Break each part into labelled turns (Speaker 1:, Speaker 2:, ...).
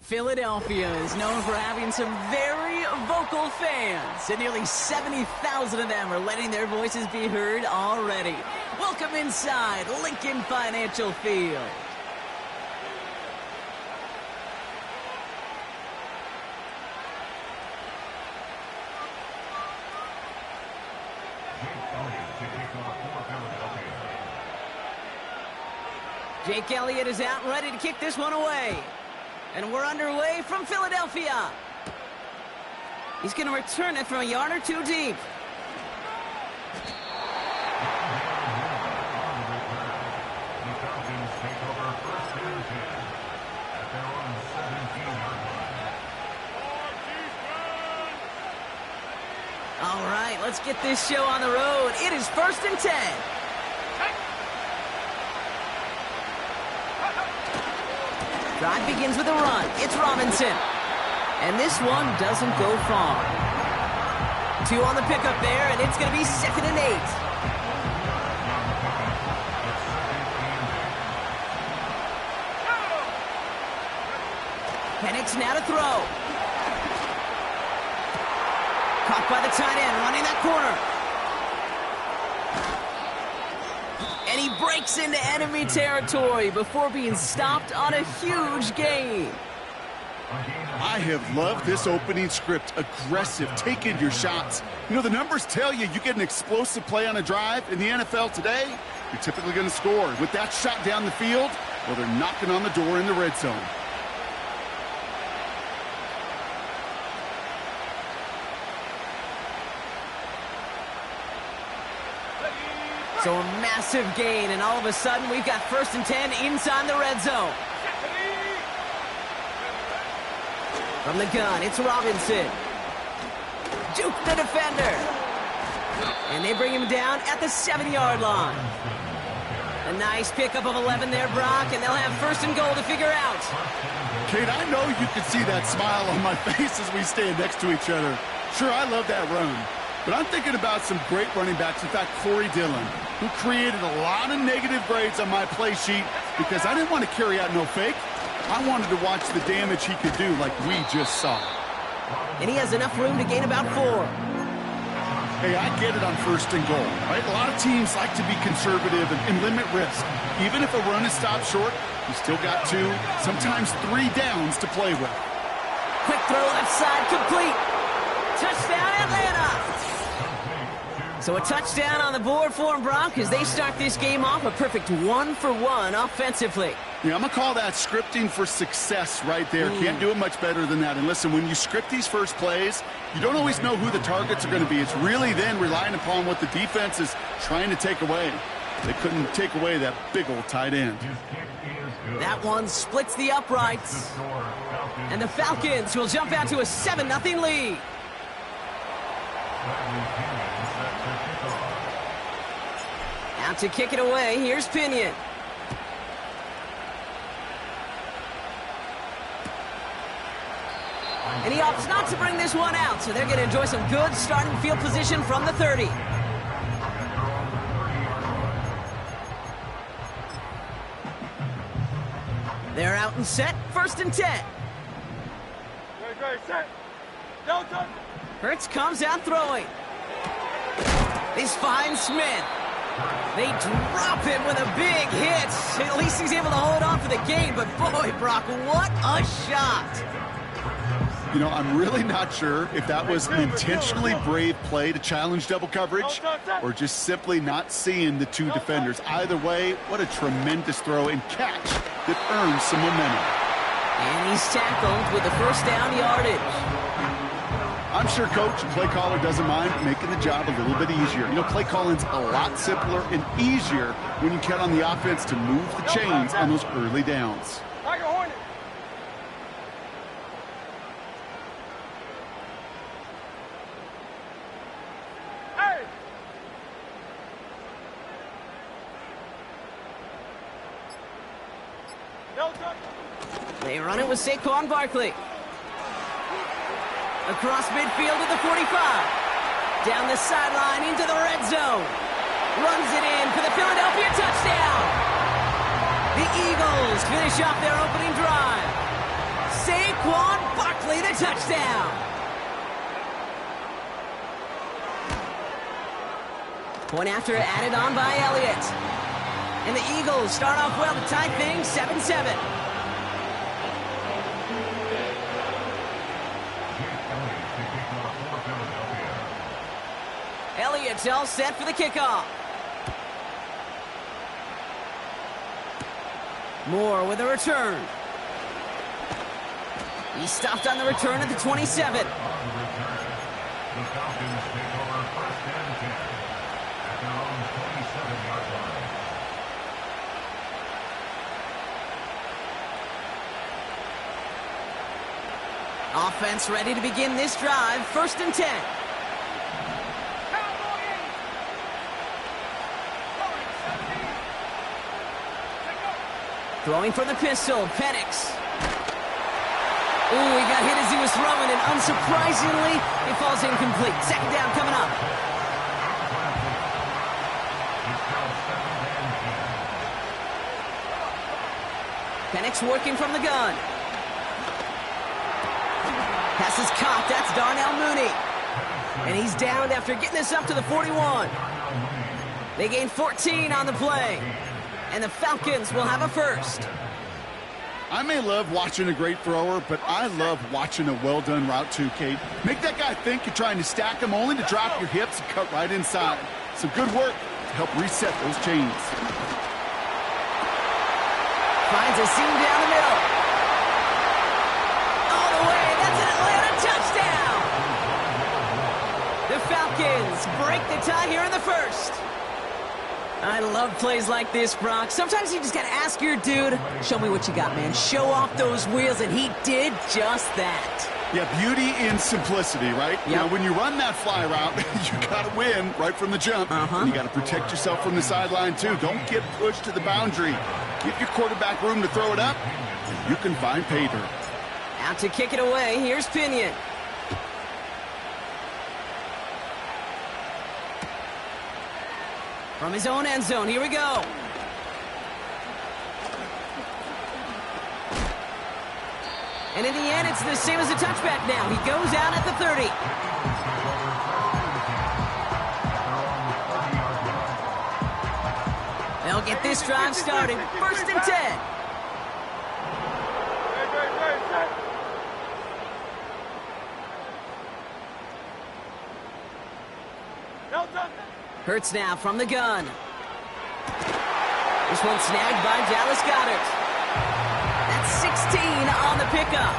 Speaker 1: Philadelphia is known for having some very vocal fans, and nearly 70,000 of them are letting their voices be heard already. Welcome inside Lincoln Financial Field. Jake Elliott is out and ready to kick this one away. And we're underway from Philadelphia. He's going to return it from a yard or two deep. All right, let's get this show on the road. It is 1st and 10. Drive begins with a run. It's Robinson. And this one doesn't go far. 2 on the pickup there, and it's going to be 2nd and 8. Penix now to throw. Caught by the tight end, running that corner. And he breaks into enemy territory before being stopped on a huge gain.
Speaker 2: I have loved this opening script. Aggressive, taking your shots. You know, the numbers tell you you get an explosive play on a drive in the NFL today, you're typically going to score. With that shot down the field, well, they're knocking on the door in the red zone.
Speaker 1: So a massive gain, and all of a sudden we've got 1st and 10 inside the red zone. From the gun, it's Robinson. Juke the defender. And they bring him down at the 7-yard line. A nice pickup of 11 there, Brock, and they'll have 1st and goal to figure out.
Speaker 2: Kate, I know you can see that smile on my face as we stand next to each other. Sure, I love that run. But I'm thinking about some great running backs. In fact, Corey Dillon, who created a lot of negative grades on my play sheet because I didn't want to carry out no fake. I wanted to watch the damage he could do like we just saw.
Speaker 1: And he has enough room to gain about 4.
Speaker 2: Hey, I get it on 1st and goal, right? A lot of teams like to be conservative and limit risk. Even if a run is stopped short, you still got 2, sometimes 3 downs to play with.
Speaker 1: Quick throw left side, complete. Touchdown, Atlanta! So a touchdown on the board for them, Brock, as they start this game off a perfect 1-for-1 offensively.
Speaker 2: Yeah, I'm going to call that scripting for success right there. Can't do it much better than that. And listen, when you script these first plays, you don't always know who the targets are going to be. It's really then relying upon what the defense is trying to take away. They couldn't take away that big old tight end.
Speaker 1: That one splits the uprights. And the Falcons will jump out to a 7-0 lead. Out to kick it away, here's Pinion. And he opts not to bring this one out, so they're going to enjoy some good starting field position from the 30. They're out and set, 1st and 10.
Speaker 3: Set. Don't touch.
Speaker 1: Hurts comes out throwing. This finds Smith. They drop him with a big hit. At least he's able to hold on for the game, but boy, Brock, what a shot.
Speaker 2: You know, I'm really not sure if that was an intentionally brave play to challenge double coverage or just simply not seeing the 2 defenders. Either way, what a tremendous throw and catch that earns some momentum.
Speaker 1: And he's tackled with the 1st down yardage.
Speaker 2: I'm sure coach and play caller doesn't mind making the job a little bit easier. You know, play calling's a lot simpler and easier when you count on the offense to move the chains on those early downs.
Speaker 1: They run it with Saquon Barkley. Across midfield to the 45. Down the sideline into the red zone. Runs it in for the Philadelphia touchdown. The Eagles finish off their opening drive. Saquon Barkley, the touchdown. Point after added on by Elliott. And the Eagles start off well to tie things 7-7. Elliott's all set for the kickoff. Moore with a return. He stopped on the return at the 27. Offense ready to begin this drive. 1st and 10. Throwing for the pistol, Penix. Ooh, he got hit as he was throwing, and unsurprisingly, it falls incomplete. 2nd down coming up. Penix working from the gun. Pass is caught. That's Darnell Mooney. And he's downed after getting this up to the 41. They gain 14 on the play. And the Falcons will have a first.
Speaker 2: I may love watching a great thrower, but I love watching a well-done route too, Kate. Make that guy think you're trying to stack him only to drop your hips and cut right inside. Some good work to help reset those chains.
Speaker 1: Finds a seam down the middle. All the way. That's an Atlanta touchdown. The Falcons break the tie here in the first. I love plays like this, Brock. Sometimes you just got to ask your dude, show me what you got, man. Show off those wheels, and he did just that.
Speaker 2: Yeah, beauty in simplicity, right?
Speaker 1: Yep.
Speaker 2: You know, when you run that fly route, you got to win right from the jump. And you got to protect yourself from the sideline, too. Don't get pushed to the boundary. Give your quarterback room to throw it up, and you can find pay dirt.
Speaker 1: Out to kick it away. Here's Pinion. From his own end zone, here we go. And in the end, it's the same as a touchback now. He goes out at the 30. They'll get this drive started. 1st and 10. Hurts now from the gun. This one snagged by Dallas Goedert. That's 16 on the pickup.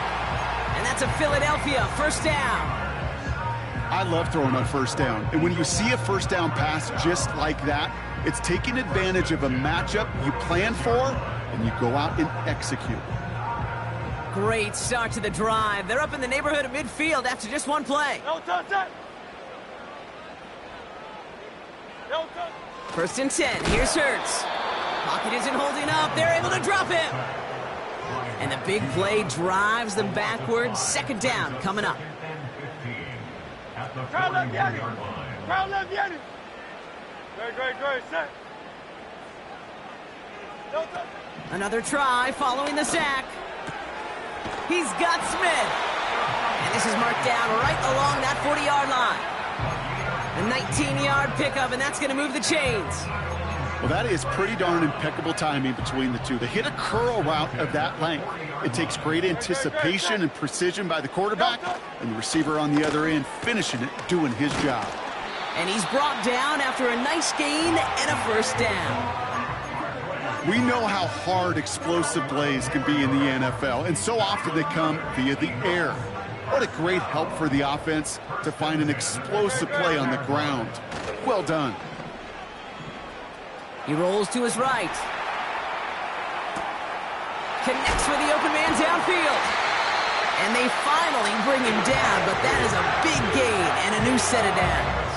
Speaker 1: And that's a Philadelphia 1st down.
Speaker 2: I love throwing on 1st down. And when you see a 1st down pass just like that, it's taking advantage of a matchup you plan for, and you go out and execute.
Speaker 1: Great start to the drive. They're up in the neighborhood of midfield after just one play.
Speaker 3: No touch that.
Speaker 1: 1st and 10. Here's Hurts. Pocket isn't holding up. They're able to drop him. And the big play drives them backwards. 2nd down coming up.
Speaker 3: Crowd left Yanni. Crowd left Yanni. Great. Set. No touch.
Speaker 1: Another try following the sack. He's got Smith. And this is marked down right along that 40-yard line. A 19-yard pickup, and that's going to move the chains.
Speaker 2: Well, that is pretty darn impeccable timing between the two. They hit a curl route of that length. It takes great anticipation and precision by the quarterback, and the receiver on the other end finishing it, doing his job.
Speaker 1: And he's brought down after a nice gain and a 1st down.
Speaker 2: We know how hard explosive plays can be in the NFL, and so often they come via the air. What a great help for the offense to find an explosive play on the ground. Well done.
Speaker 1: He rolls to his right. Connects for the open man downfield. And they finally bring him down, but that is a big gain and a new set of downs.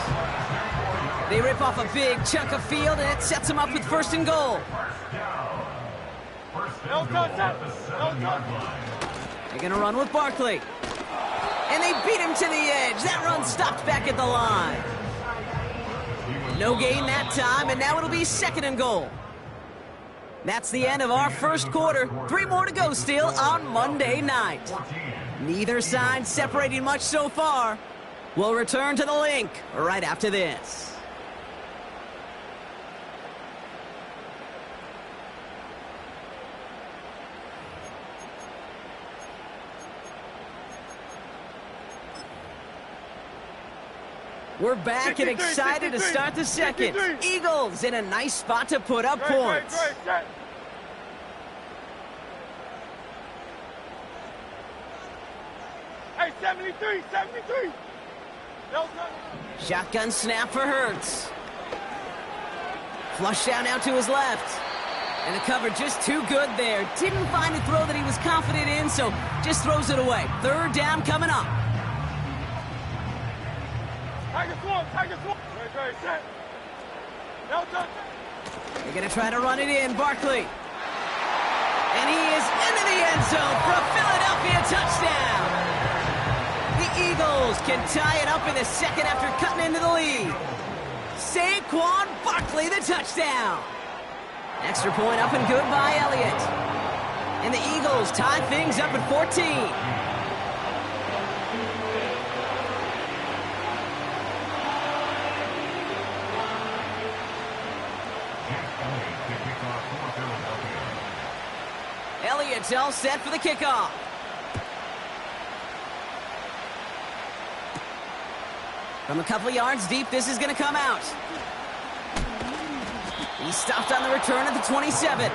Speaker 1: They rip off a big chunk of field, and it sets them up with 1st and goal.
Speaker 3: No touch that. No touch.
Speaker 1: They're going to run with Barkley. And they beat him to the edge. That run stopped back at the line. No gain that time, and now it'll be 2nd and goal. That's the end of our first quarter. 3 more to go still on Monday night. Neither side separating much so far. We'll return to the link right after this. We're back and excited to start the second. Eagles in a nice spot to put up points.
Speaker 3: Hey, 73.
Speaker 1: Shotgun snap for Hurts. Flush down out to his left. And the cover just too good there. Didn't find a throw that he was confident in, so just throws it away. 3rd down coming up.
Speaker 3: Tiger swarm. Great, set. No touch.
Speaker 1: They're going to try to run it in, Barkley. And he is into the end zone for a Philadelphia touchdown. The Eagles can tie it up in the second after cutting into the lead. Saquon Barkley, the touchdown. Extra point up and good by Elliott. And the Eagles tie things up at 14. Elliott's all set for the kickoff. From a couple of yards deep, this is going to come out. He stopped on the return at the 27.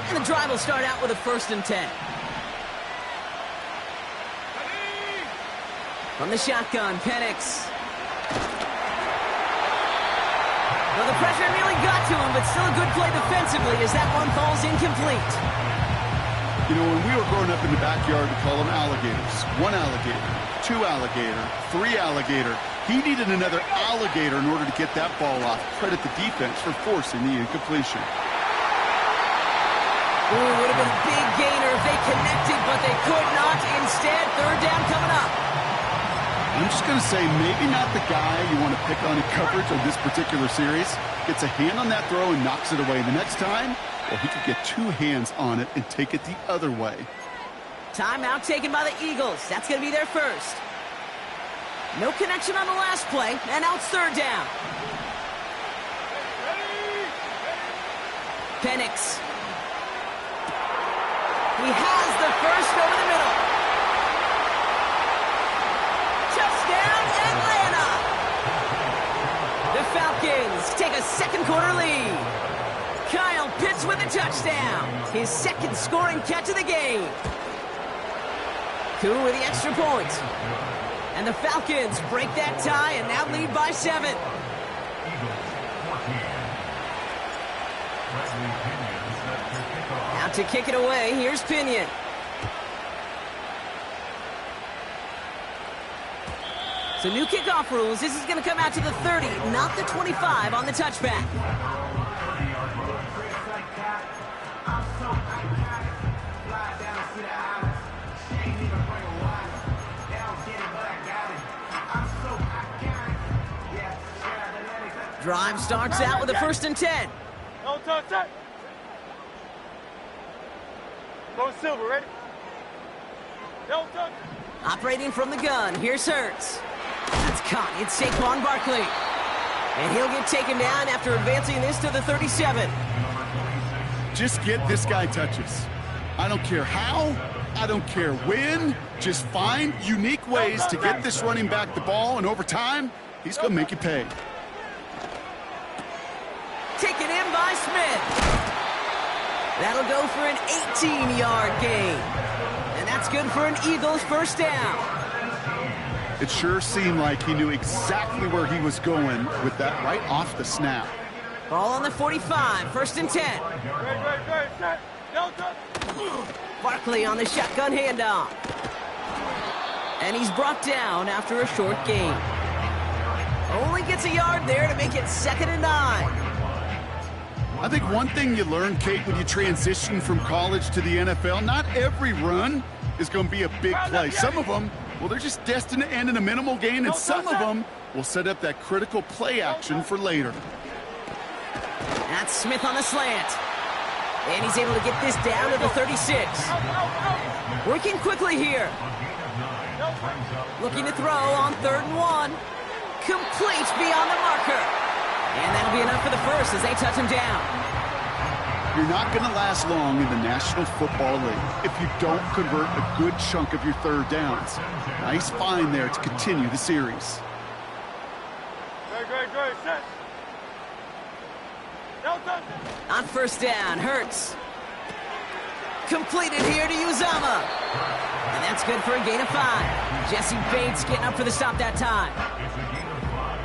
Speaker 1: And the drive will start out with a 1st and 10. From the shotgun, Penix. Well, the pressure nearly got to him, but still a good play defensively as that one falls incomplete.
Speaker 2: You know, when we were growing up in the backyard, we call them alligators. 1 alligator, 2 alligator, 3 alligator. He needed another alligator in order to get that ball off. Credit the defense for forcing the incompletion.
Speaker 1: Ooh, would have been a big gainer if they connected, but they could not. Instead, 3rd down coming up.
Speaker 2: I'm just going to say, maybe not the guy you want to pick on in coverage on this particular series. Gets a hand on that throw and knocks it away. The next time, well, he could get 2 hands on it and take it the other way.
Speaker 1: Timeout taken by the Eagles. That's going to be their first. No connection on the last play, and now it's 3rd down. Penix. He has the first over the middle. Touchdown, Atlanta! The Falcons take a second quarter lead. Kyle Pitts with a touchdown. His 2nd scoring catch of the game. Koo with the extra point. And the Falcons break that tie and now lead by 7. Out to kick it away, here's Pinion. So new kickoff rules. This is going to come out to the 30, not the 25 on the touchback. Drive starts out with a 1st and 10.
Speaker 3: No touch. Go Silver, ready? No touch.
Speaker 1: Operating from the gun, here's Hurts. It's caught, it's Saquon Barkley. And he'll get taken down after advancing this to the 37.
Speaker 2: Just get this guy touches. I don't care how, I don't care when. Just find unique ways to get this running back the ball, and over time, he's going to make you pay.
Speaker 1: Taken in by Smith. That'll go for an 18-yard gain. And that's good for an Eagles 1st down.
Speaker 2: It sure seemed like he knew exactly where he was going with that right off the snap.
Speaker 1: Ball on the 45, 1st and 10.
Speaker 3: Great, set. No touch.
Speaker 1: Barkley on the shotgun handoff. And he's brought down after a short gain. Only gets a yard there to make it 2nd and 9.
Speaker 2: I think one thing you learn, Kate, when you transition from college to the NFL, not every run is going to be a big play. Some of them well, they're just destined to end in a minimal gain, and some of them will set up that critical play action for later.
Speaker 1: That's Smith on the slant. And he's able to get this down to the 36. Working quickly here. Looking to throw on 3rd and 1. Complete beyond the marker. And that'll be enough for the first as they touch him down.
Speaker 2: You're not going to last long in the National Football League if you don't convert a good chunk of your 3rd downs. Nice find there to continue the series.
Speaker 3: Great, set.
Speaker 1: On 1st down, Hurts. Completed here to Uzama. And that's good for a gain of 5. Jesse Bates getting up for the stop that time.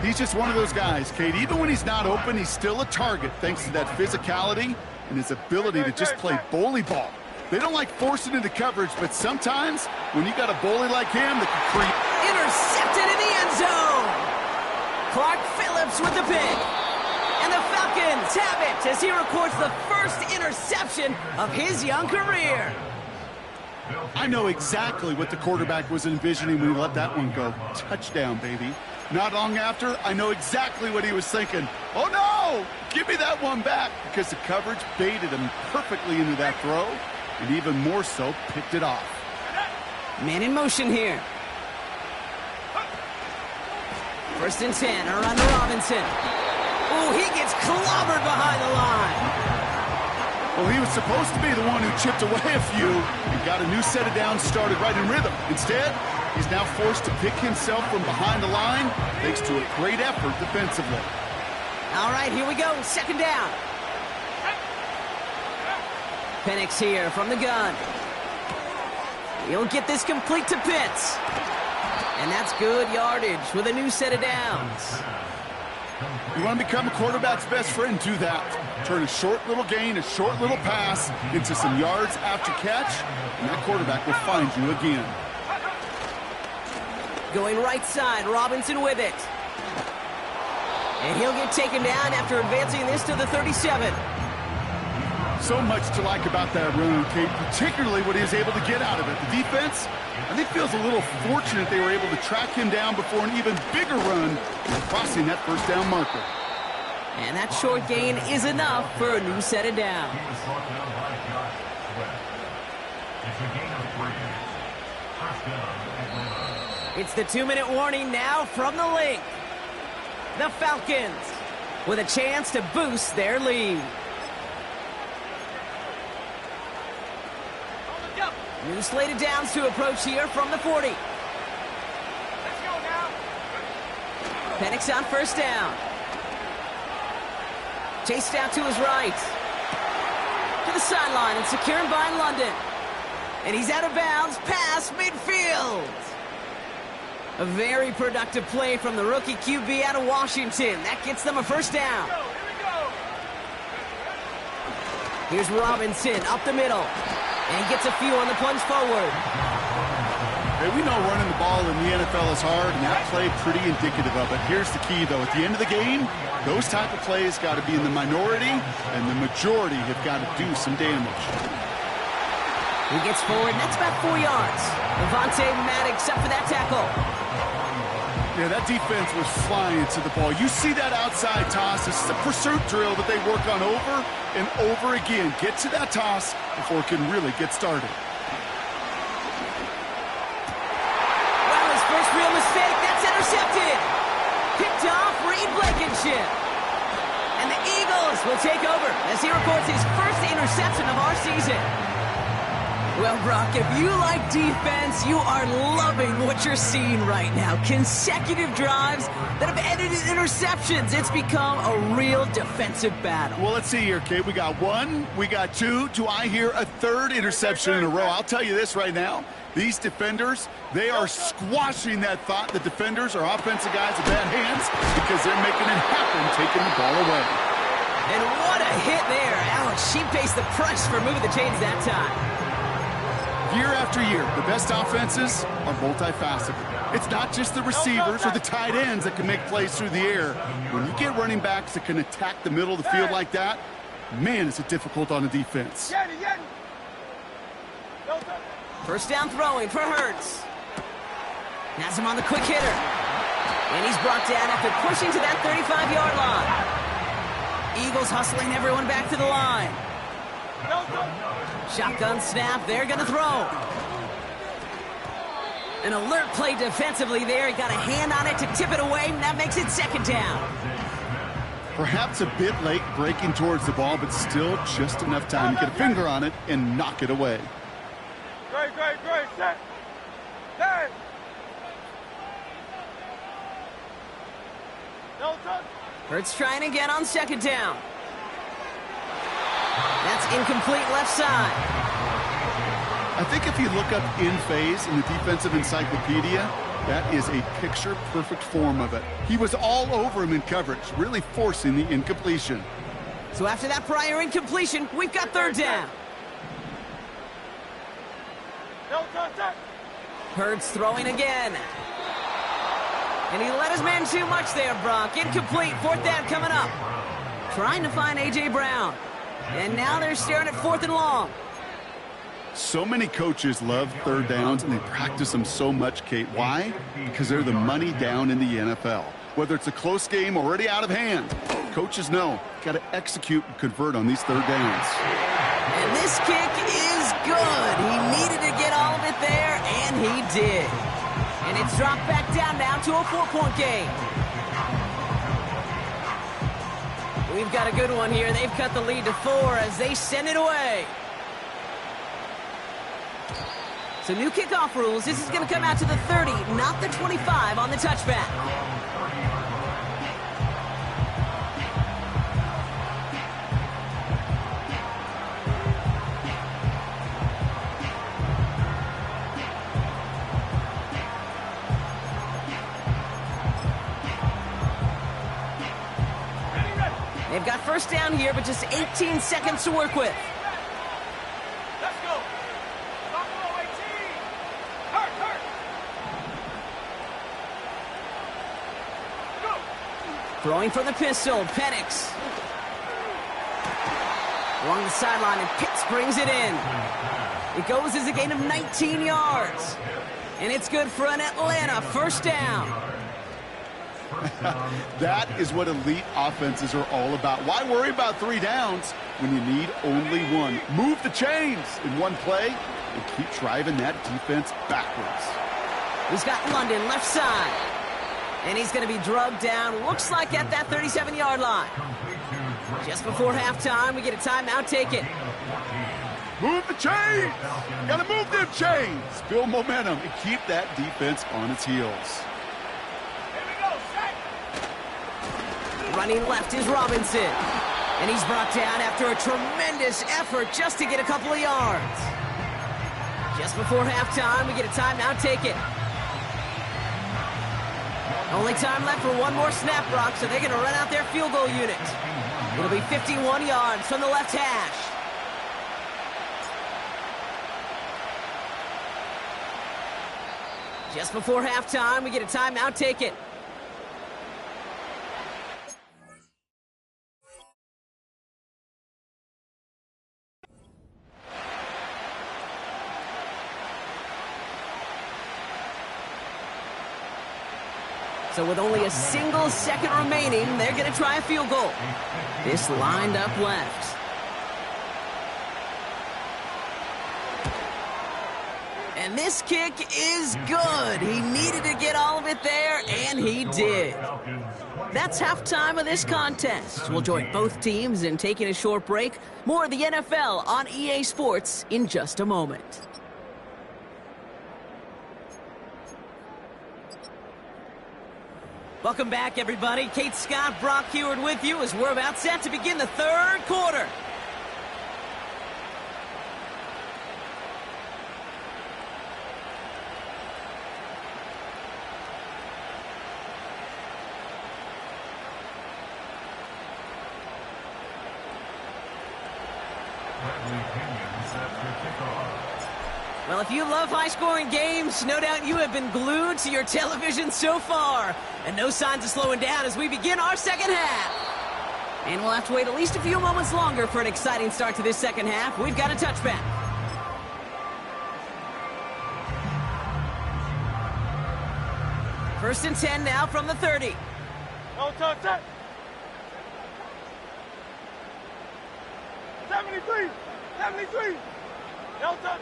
Speaker 2: He's just one of those guys, Kate. Even when he's not open, he's still a target thanks to that physicality and his ability to just play bully ball. They don't like forcing into coverage, but sometimes when you got a bully like him that can create...
Speaker 1: Intercepted in the end zone. Clark Phillips with the pick. And the Falcons have it as he records the first interception of his young career.
Speaker 2: I know exactly what the quarterback was envisioning when he let that one go. Touchdown, baby. Not long after, I know exactly what he was thinking. Oh, no! Give me that one back, because the coverage baited him perfectly into that throw, and even more so, picked it off.
Speaker 1: Man in motion here. 1st and 10, around to Robinson. Ooh, he gets clobbered behind the line.
Speaker 2: Well, he was supposed to be the one who chipped away a few and got a new set of downs started right in rhythm. Instead, he's now forced to pick himself from behind the line thanks to a great effort defensively.
Speaker 1: All right, here we go. 2nd down. Penix here from the gun. He'll get this complete to Pitts. And that's good yardage with a new set of downs.
Speaker 2: You want to become a quarterback's best friend, do that. Turn a short little gain, a short little pass into some yards after catch, and that quarterback will find you again.
Speaker 1: Going right side, Robinson with it. And he'll get taken down after advancing this to the 37.
Speaker 2: So much to like about that run, Kate, particularly what he was able to get out of it. The defense, I think, feels a little fortunate they were able to track him down before an even bigger run, crossing that 1st down marker.
Speaker 1: And that short gain is enough for a new set of downs. It's the 2-minute warning now from the link. The Falcons with a chance to boost their lead. New slated downs to approach here from the 40.
Speaker 3: Let's go now.
Speaker 1: Penix on 1st down. Chased out to his right. To the sideline and secured by London. And he's out of bounds past midfield. A very productive play from the rookie QB out of Washington. That gets them a 1st down. Here's Robinson up the middle. And he gets a few on the plunge forward.
Speaker 2: Hey, we know running the ball in the NFL is hard, and that play pretty indicative of it. Here's the key, though. At the end of the game, those type of plays got to be in the minority, and the majority have got to do some damage.
Speaker 1: He gets forward, and that's about 4 yards. Avonte Maddox up for that tackle.
Speaker 2: Yeah, that defense was flying to the ball. You see that outside toss. This is a pursuit drill that they work on over and over again. Get to that toss before it can really get started.
Speaker 1: Well, his first real mistake, that's intercepted. Picked off Reed Blankenship. And the Eagles will take over as he records his first interception of our season. Well, Brock, if you like defense, you are loving what you're seeing right now. Consecutive drives that have ended in interceptions. It's become a real defensive battle.
Speaker 2: Well, let's see here, Kate. We got 1, we got 2. Do I hear a 3rd interception in a row? I'll tell you this right now. These defenders, they are squashing that thought that defenders are offensive guys with bad hands because they're making it happen, taking the ball away.
Speaker 1: And what a hit there. Ouch, she pays the price for moving the chains that time.
Speaker 2: Year after year, the best offenses are multifaceted. It's not just the receivers or the tight ends that can make plays through the air. When you get running backs that can attack the middle of the field like that, man, is it difficult on the defense.
Speaker 1: 1st down throwing for Hurts. Has him on the quick hitter. And he's brought down after pushing to that 35-yard line. Eagles hustling everyone back to the line. Shotgun snap. They're going to throw. An alert play defensively there. He got a hand on it to tip it away, and that makes it second down.
Speaker 2: Perhaps a bit late breaking towards the ball, but still just enough time to get a finger on it and knock it away.
Speaker 3: Great. Set. Hey. No touch.
Speaker 1: Hurts trying again on second down. That's incomplete left side.
Speaker 2: I think if you look up in phase in the defensive encyclopedia, that is a picture-perfect form of it. He was all over him in coverage, really forcing the incompletion.
Speaker 1: So after that prior incompletion, we've got third down.
Speaker 3: No contact.
Speaker 1: Hurts throwing again. And he let his man too much there, Brock. Incomplete, fourth down coming up. Trying to find A.J. Brown. And now they're staring at fourth and long.
Speaker 2: So many coaches love third downs, and they practice them so much, Kate. Why? Because they're the money down in the NFL. Whether it's a close game already out of hand, coaches know, got to execute and convert on these third downs.
Speaker 1: And this kick is good. He needed to get all of it there, and he did. And it's dropped back down now to a 4-point game. We've got a good one here. They've cut the lead to 4 as they send it away. So new kickoff rules. This is going to come out to the 30, not the 25 on the touchback. They've got first down here, but just 18 seconds to work with.
Speaker 3: Let's go. Buffalo 18. Hurt. Go.
Speaker 1: Throwing for the pistol, Penix. Along the sideline, and Pitts brings it in. It goes as a gain of 19 yards. And it's good for an Atlanta first down.
Speaker 2: That is what elite offenses are all about. Why worry about 3 downs when you need only 1? Move the chains in one play and keep driving that defense backwards.
Speaker 1: He's got London left side. And he's going to be drugged down, looks like at that 37-yard line. Just before halftime, we get a timeout. Take it.
Speaker 2: Move the chains. Got to move them chains. Build momentum and keep that defense on its heels.
Speaker 1: Running left is Robinson. And he's brought down after a tremendous effort just to get a couple of yards. Just before halftime, we get a timeout. Take it. Only time left for one more snap, Brock, so they're going to run out their field goal unit. It'll be 51 yards from the left hash. Just before halftime, we get a timeout. Take it. So with only a single second remaining, they're going to try a field goal. This lined up left. And this kick is good. He needed to get all of it there, and he did. That's halftime of this contest. We'll join both teams in taking a short break. More of the NFL on EA Sports in just a moment. Welcome back, everybody. Kate Scott, Brock Heward with you as we're about set to begin the third quarter. Well, if you love high-scoring games, no doubt you have been glued to your television so far. And no signs of slowing down as we begin our second half. And we'll have to wait at least a few moments longer for an exciting start to this second half. We've got a touchback. First and 10 now from the 30.
Speaker 3: No touch that. 73. 73. No touch that.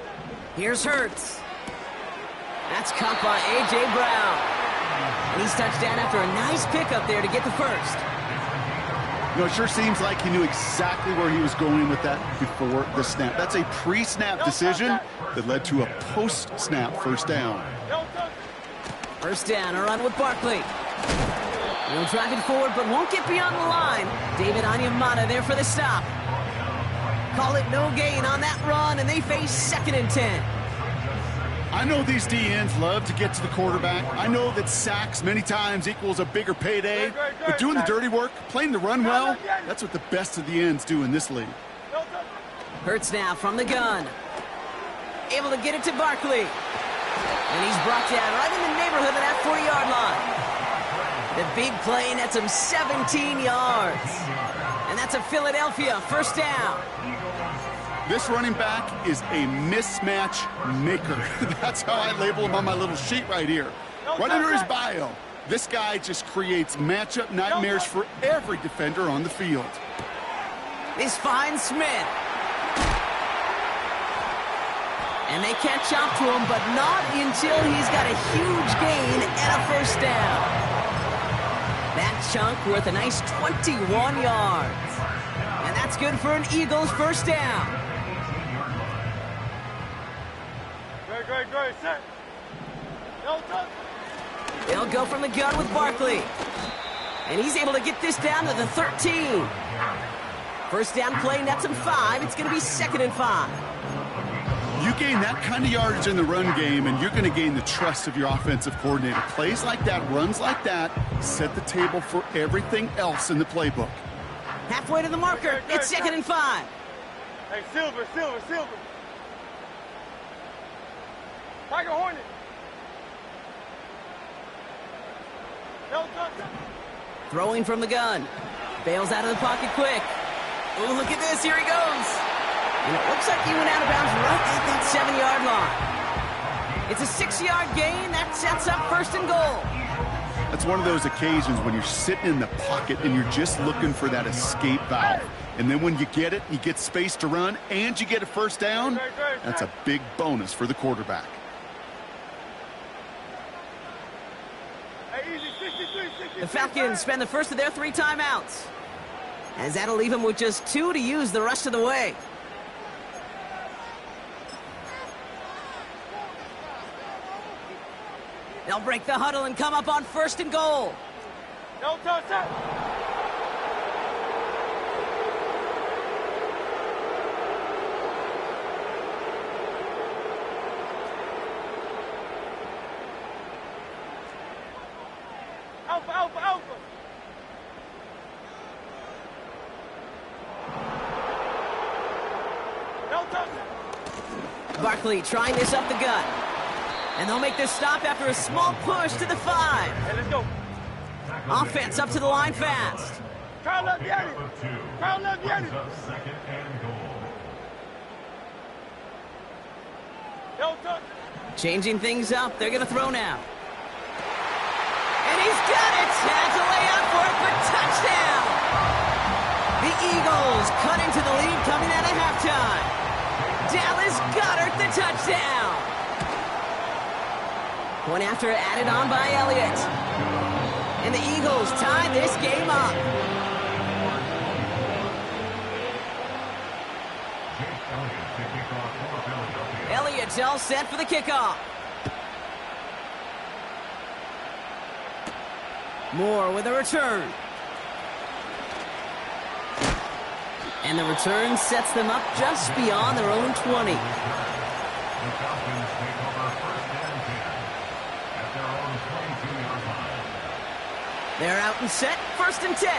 Speaker 1: Here's Hurts. That's caught by A.J. Brown. And he's touchdown after a nice pickup there to get the first.
Speaker 2: You know, it sure seems like he knew exactly where he was going with that before the snap. That's a pre-snap decision that led to a post-snap first down.
Speaker 3: No touch.
Speaker 1: First down, a run with Barkley. He'll drive it forward, but won't get beyond the line. David Onyemata there for the stop. Call it no gain on that run, and they face second and 10.
Speaker 2: I know these DNs love to get to the quarterback. I know that sacks many times equals a bigger payday. But doing the dirty work, playing the run well, that's what the best of the ends do in this league.
Speaker 1: Hurts now from the gun. Able to get it to Barkley. And he's brought down right in the neighborhood of that 40-yard line. The big play nets him 17 yards. And that's a Philadelphia first down.
Speaker 2: This running back is a mismatch maker. That's how I label him on my little sheet right here. Right under his bio, this guy just creates matchup nightmares for every defender on the field.
Speaker 1: This finds Smith. And they catch up to him, but not until he's got a huge gain and a first down. That chunk worth a nice 21 yards. And that's good for an Eagles first down.
Speaker 3: Great, set. No touch.
Speaker 1: They'll go from the gun with Barkley. And he's able to get this down to the 13. First down play nets him 5. It's going to be second and 5.
Speaker 2: You gain that kind of yardage in the run game, and you're going to gain the trust of your offensive coordinator. Plays like that, runs like that, set the table for everything else in the playbook.
Speaker 1: Halfway to the marker. It's second and 5.
Speaker 3: Hey, Silver. Tiger Hornet. No touch.
Speaker 1: Throwing from the gun. Bails out of the pocket quick. Oh, look at this. Here he goes. And it looks like he went out of bounds right at that 7-yard line. It's a 6-yard gain. That sets up first and goal.
Speaker 2: That's one of those occasions when you're sitting in the pocket and you're just looking for that escape valve. And then when you get it, you get space to run, and you get a first down. That's a big bonus for the quarterback.
Speaker 1: The Falcons spend the first of their 3 timeouts, as that'll leave them with just 2 to use the rest of the way. They'll break the huddle and come up on first and goal.
Speaker 3: No touch that. Alpha. No touch.
Speaker 1: Barkley trying this up the gut. And they'll make this stop after a small push to the 5.
Speaker 3: Hey, let's go.
Speaker 1: Offense up to the line fast.
Speaker 3: Crowd left Yanni. No touch.
Speaker 1: Changing things up. They're going to throw now. And he's got it. Has a way out for it, but touchdown. The Eagles cut into the lead coming out of halftime. Dallas Goedert the touchdown. One after added on by Elliott. And the Eagles tie this game up. Elliott's all set for the kickoff. Moore with a return. And the return sets them up just beyond their own 20. They're out and set, first and 10.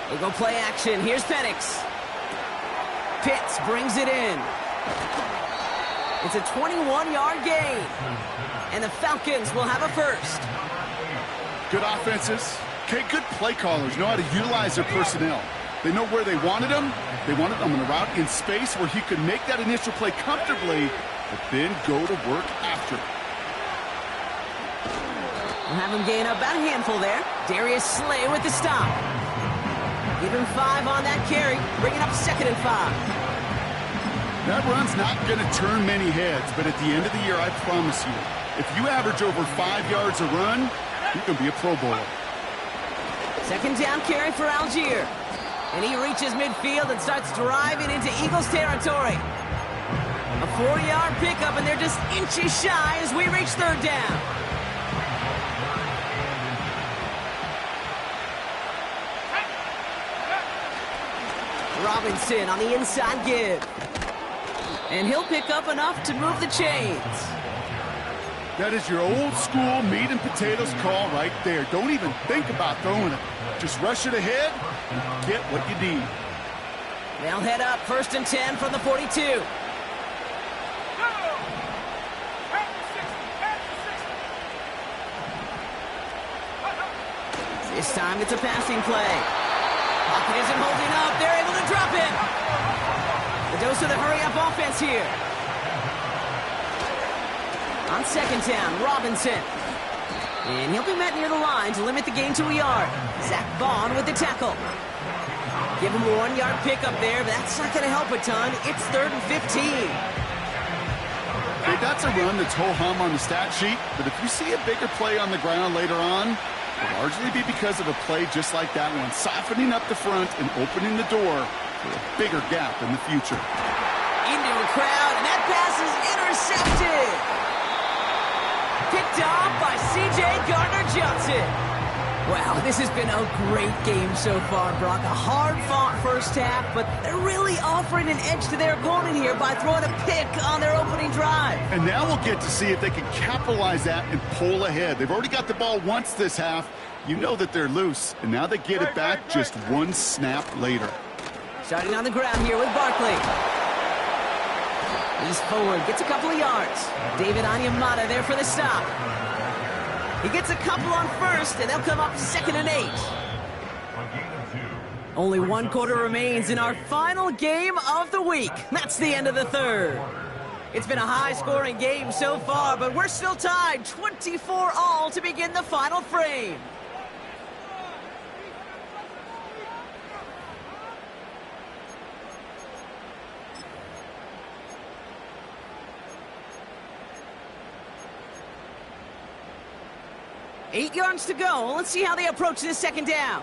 Speaker 1: They go play action. Here's Penix. Pitts brings it in. It's a 21-yard gain. And the Falcons will have a first.
Speaker 2: Good offenses. Okay, good play callers know how to utilize their personnel. They know where they wanted him. They wanted him on a route in space where he could make that initial play comfortably, but then go to work after.
Speaker 1: We'll have him gain about a handful there. Darius Slay with the stop. Give him 5 on that carry, bringing up 2nd and 5.
Speaker 2: That run's not going to turn many heads, but at the end of the year, I promise you, if you average over 5 yards a run, you're going to be a Pro Bowler.
Speaker 1: 2nd down carry for Algier. And he reaches midfield and starts driving into Eagles territory. A 4-yard pickup, and they're just inches shy as we reach 3rd down. Robinson on the inside give. And he'll pick up enough to move the chains.
Speaker 2: That is your old school meat and potatoes call right there. Don't even think about throwing it. Just rush it ahead and get what you need.
Speaker 1: They'll head up 1st and 10 from the 42. This time it's a passing play. Pocket isn't holding up. They're able to drop it. The dose of the hurry-up offense here. On 2nd down, Robinson. And he'll be met near the line to limit the gain to a yard. Zach Vaughn with the tackle. Give him a 1-yard pickup there, but that's not going to help a ton. It's 3rd and 15.
Speaker 2: Hey, that's a run that's ho-hum on the stat sheet, but if you see a bigger play on the ground later on, it'll largely be because of a play just like that one, softening up the front and opening the door for a bigger gap in the future.
Speaker 1: Into a crowd, and that pass is intercepted. Picked off by C.J. Gardner-Johnson. Wow, this has been a great game so far, Brock. A hard-fought first half, but they're really offering an edge to their opponent here by throwing a pick on their opening drive.
Speaker 2: And now we'll get to see if they can capitalize that and pull ahead. They've already got the ball once this half. You know that they're loose, and now they get it back just one snap later.
Speaker 1: Starting on the ground here with Barkley. He's forward, gets a couple of yards. David Onyemata there for the stop. He gets a couple on 1st, and they'll come up 2nd and 8. Only 1 quarter remains in our final game of the week. That's the end of the 3rd. It's been a high-scoring game so far, but we're still tied 24-all to begin the final frame. Eight yards to go. Let's see how they approach this 2nd down.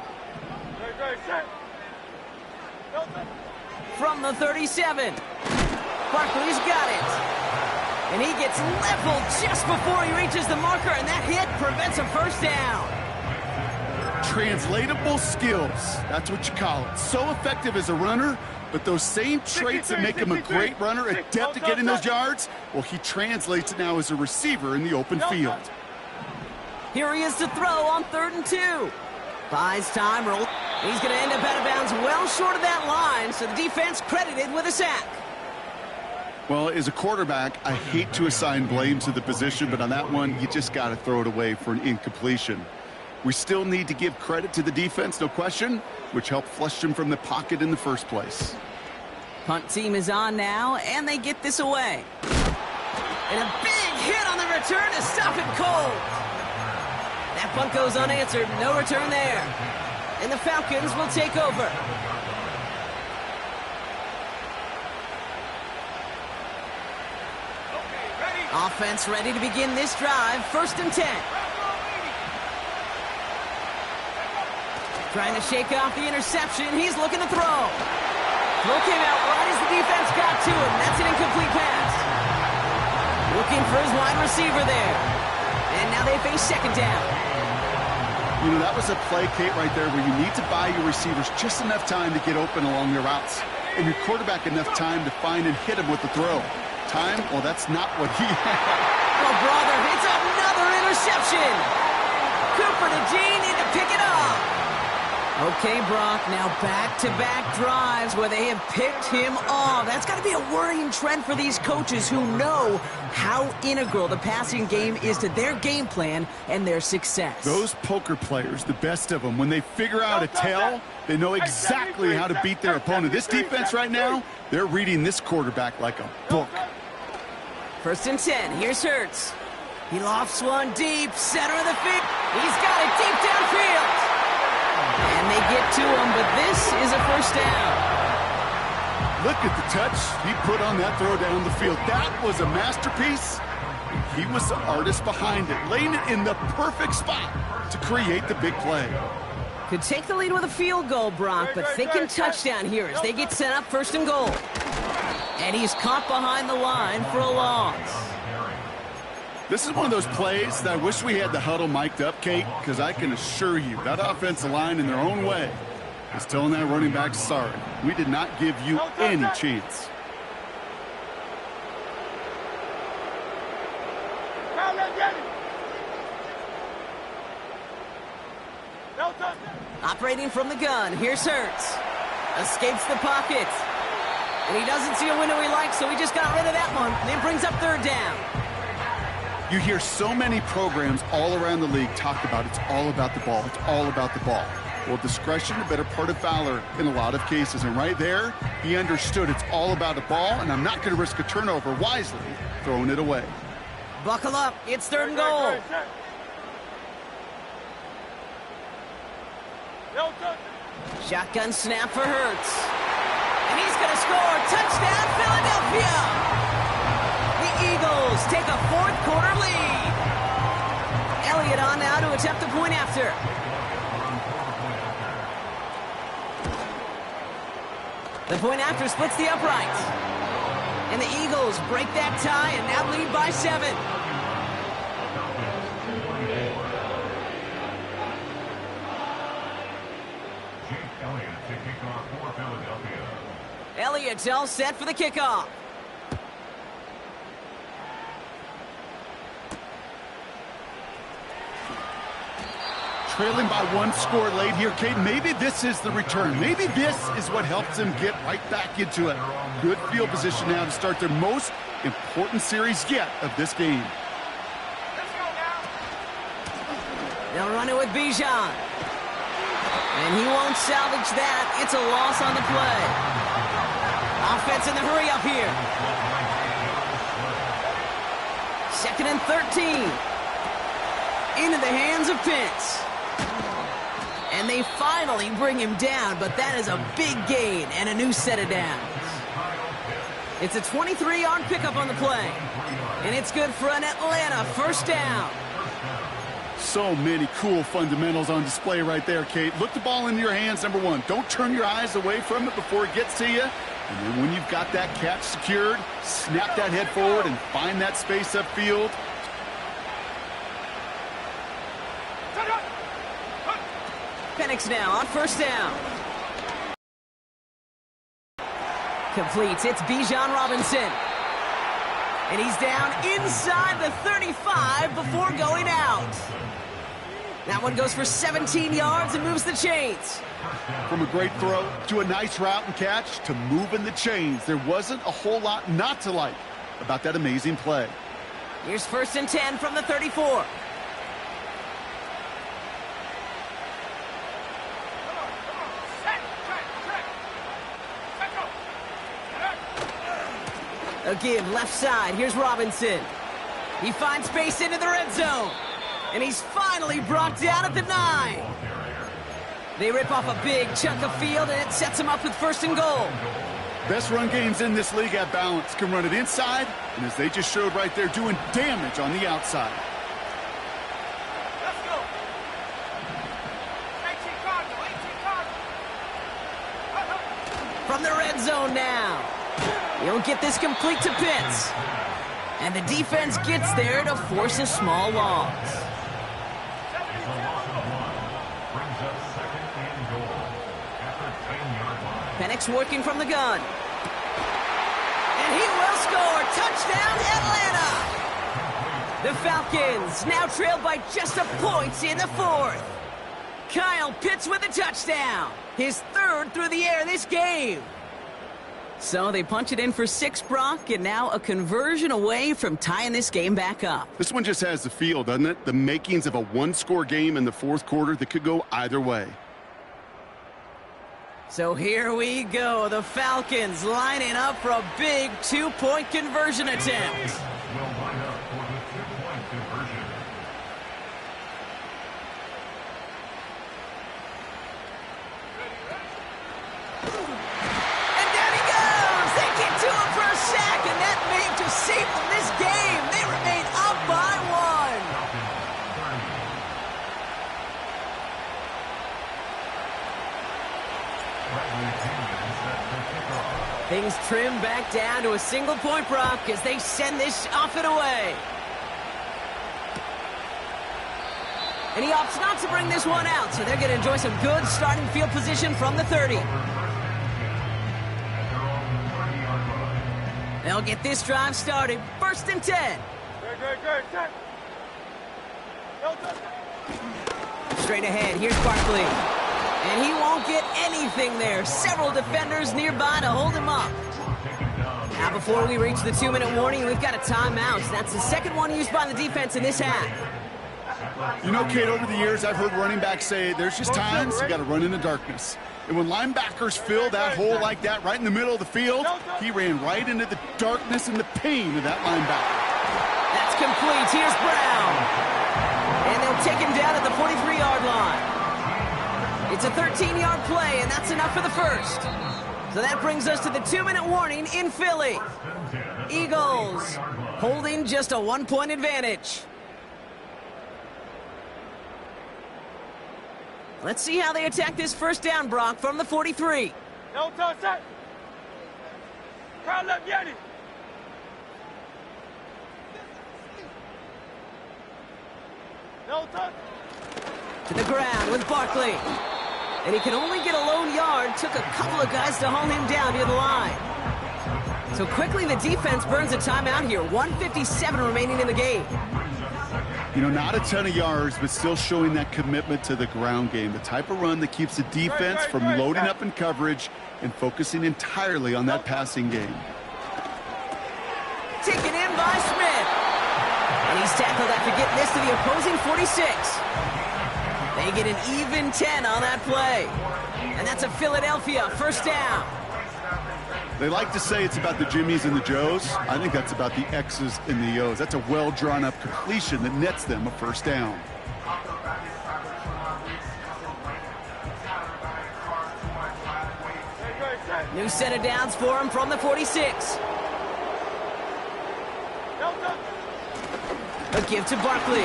Speaker 1: From the 37. Barkley's got it. And he gets leveled just before he reaches the marker, and that hit prevents a 1st down.
Speaker 2: Translatable skills. That's what you call it. So effective as a runner, but those same traits that make him a great runner, adept at getting those yards, well, he translates it now as a receiver in the open field.
Speaker 1: Here he is to throw on 3rd and 2. Buys time, roll. He's going to end up out of bounds well short of that line, so the defense credited with a sack.
Speaker 2: Well, as a quarterback, I hate to assign blame to the position, but on that one, you just got to throw it away for an incompletion. We still need to give credit to the defense, no question, which helped flush him from the pocket in the first place.
Speaker 1: Punt team is on now, and they get this away. And a big hit on the return to stop it cold. That punt goes unanswered. No return there. And the Falcons will take over. Offense ready to begin this drive. 1st and 10. Trying to shake off the interception. He's looking to throw. Throw came out right as the defense got to him. That's an incomplete pass. Looking for his wide receiver there. And now they face 2nd down.
Speaker 2: You know, that was a play, Kate, right there where you need to buy your receivers just enough time to get open along their routes. And your quarterback enough time to find and hit him with the throw. Time? Well, that's not what he had.
Speaker 1: Oh, brother, it's another interception. Cooper to Gene need to pick it up. A Okay, Brock, now back-to-back drives where they have picked him off. That's got to be a worrying trend for these coaches who know how integral the passing game is to their game plan and their success.
Speaker 2: Those poker players, the best of them, when they figure out a tell, they know exactly how to beat their opponent. This defense right now, they're reading this quarterback like a book.
Speaker 1: 1st and 10, here's Hurts. He lofts one deep, center of the field. He's got it deep downfield. And they get to him, but this is a 1st down.
Speaker 2: Look at the touch he put on that throw down the field. That was a masterpiece. He was the artist behind it, laying it in the perfect spot to create the big play.
Speaker 1: Could take the lead with a field goal, Brock, but thinking touchdown here as they get set up 1st and goal. And he's caught behind the line for a loss.
Speaker 2: This is one of those plays that I wish we had the huddle mic'd up, Kate, because I can assure you that offensive line in their own way is telling that running back, sorry, we did not give you any chance.
Speaker 1: Operating from the gun, here's Hurts. Escapes the pocket. And he doesn't see a window he likes, so he just got rid of that one. Then brings up 3rd down.
Speaker 2: You hear so many programs all around the league talk about it's all about the ball. It's all about the ball. Well, discretion, the better part of valor in a lot of cases. And right there, he understood it's all about the ball, and I'm not going to risk a turnover wisely, throwing it away.
Speaker 1: Buckle up. It's 3rd and goal. Shotgun snap for Hurts. And he's going to score. Touchdown, Philadelphia! The Eagles take a 4th quarter lead. Elliott on now to attempt the point after. The point after splits the uprights. And the Eagles break that tie and now lead by 7. Elliott's all set for the kickoff.
Speaker 2: Trailing by 1 score late here, Kate. Maybe this is the return. Maybe this is what helps them get right back into it. Good field position now to start their most important series yet of this game.
Speaker 1: They'll run it with Bijan. And he won't salvage that. It's a loss on the play. Offense in the hurry up here. 2nd and 13. Into the hands of Pitts. And they finally bring him down, but that is a big gain and a new set of downs. It's a 23-yard pickup on the play. And it's good for an Atlanta 1st down.
Speaker 2: So many cool fundamentals on display right there, Kate. Look the ball into your hands, number 1. Don't turn your eyes away from it before it gets to you. And then when you've got that catch secured, snap that head forward and find that space upfield.
Speaker 1: Penix now on 1st down. Completes. It's Bijan Robinson. And he's down inside the 35 before going out. That one goes for 17 yards and moves the chains.
Speaker 2: From a great throw to a nice route and catch to moving the chains. There wasn't a whole lot not to like about that amazing play.
Speaker 1: Here's 1st and 10 from the 34. A give left side. Here's Robinson. He finds space into the red zone. And he's finally brought down at the 9. They rip off a big chunk of field, and it sets him up with 1st and goal.
Speaker 2: Best run games in this league at balance. Can run it inside, and as they just showed right there, doing damage on the outside.
Speaker 3: Let's go. 18 Cardinal.
Speaker 1: From the red zone now. He'll get this complete to Pitts. And the defense gets there to force a small loss. Penix working from the gun. And he will score. Touchdown, Atlanta! The Falcons now trail by just a point in the 4th. Kyle Pitts with a touchdown. His third through the air this game. So they punch it in for 6, Brock, and now a conversion away from tying this game back up.
Speaker 2: This one just has the feel, doesn't it? The makings of a one-score game in the fourth quarter that could go either way.
Speaker 1: So here we go. The Falcons lining up for a big 2-point conversion attempt. Save them this game. They remain up by 1. Things trim back down to a single point, Brock, as they send this off and away. And he opts not to bring this one out, so they're going to enjoy some good starting field position from the 30. They'll get this drive started. 1st and 10.
Speaker 3: Good.
Speaker 1: Straight ahead, here's Barkley. And he won't get anything there. Several defenders nearby to hold him up. Now before we reach the 2-minute warning, we've got a timeout. That's the second one used by the defense in this half.
Speaker 2: You know, Kate, over the years, I've heard running backs say there's just times you got to run in the darkness. And when linebackers fill that hole like that right in the middle of the field, he ran right into the darkness and the pain of that linebacker.
Speaker 1: That's complete. Here's Brown. And they'll take him down at the 43-yard line. It's a 13-yard play, and that's enough for the first. So that brings us to the 2-minute warning in Philly. Eagles holding just a 1-point advantage. Let's see how they attack this first down, Brock, from the 43.
Speaker 3: No touch that. Crowd left Yeti. No touch.
Speaker 1: To the ground with Barkley. And he can only get a lone yard. Took a couple of guys to hold him down near the line. So quickly the defense burns a timeout here. 1:57 remaining in the game.
Speaker 2: You know, not a ton of yards, but still showing that commitment to the ground game. The type of run that keeps the defense from loading up in coverage and focusing entirely on that passing game.
Speaker 1: Taken in by Smith. And he's tackled after getting this to the opposing 46. They get an even 10 on that play. And that's a Philadelphia first down.
Speaker 2: They like to say it's about the Jimmies and the Joes. I think that's about the X's and the O's. That's a well-drawn-up completion that nets them a first down.
Speaker 1: New set of downs for him from the 46. A give to Barkley.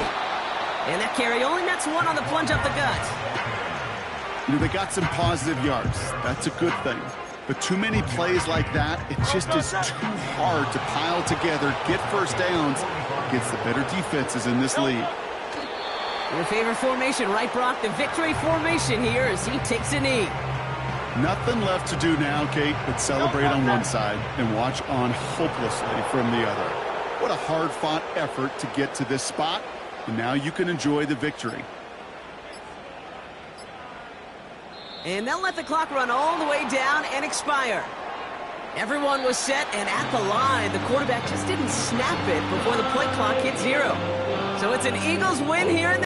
Speaker 1: And that carry only nets 1 on the plunge up the gut.
Speaker 2: You know, they got some positive yards. That's a good thing. But too many plays like that, it just is too hard to pile together, get first downs against the better defenses in this league.
Speaker 1: Your favorite formation, right, Brock? The victory formation here as he takes a knee.
Speaker 2: Nothing left to do now, Kate, but celebrate on one side and watch on hopelessly from the other. What a hard-fought effort to get to this spot, and now you can enjoy the victory.
Speaker 1: And they'll let the clock run all the way down and expire. Everyone was set and at the line. The quarterback just didn't snap it before the play clock hit 0. So it's an Eagles win here in the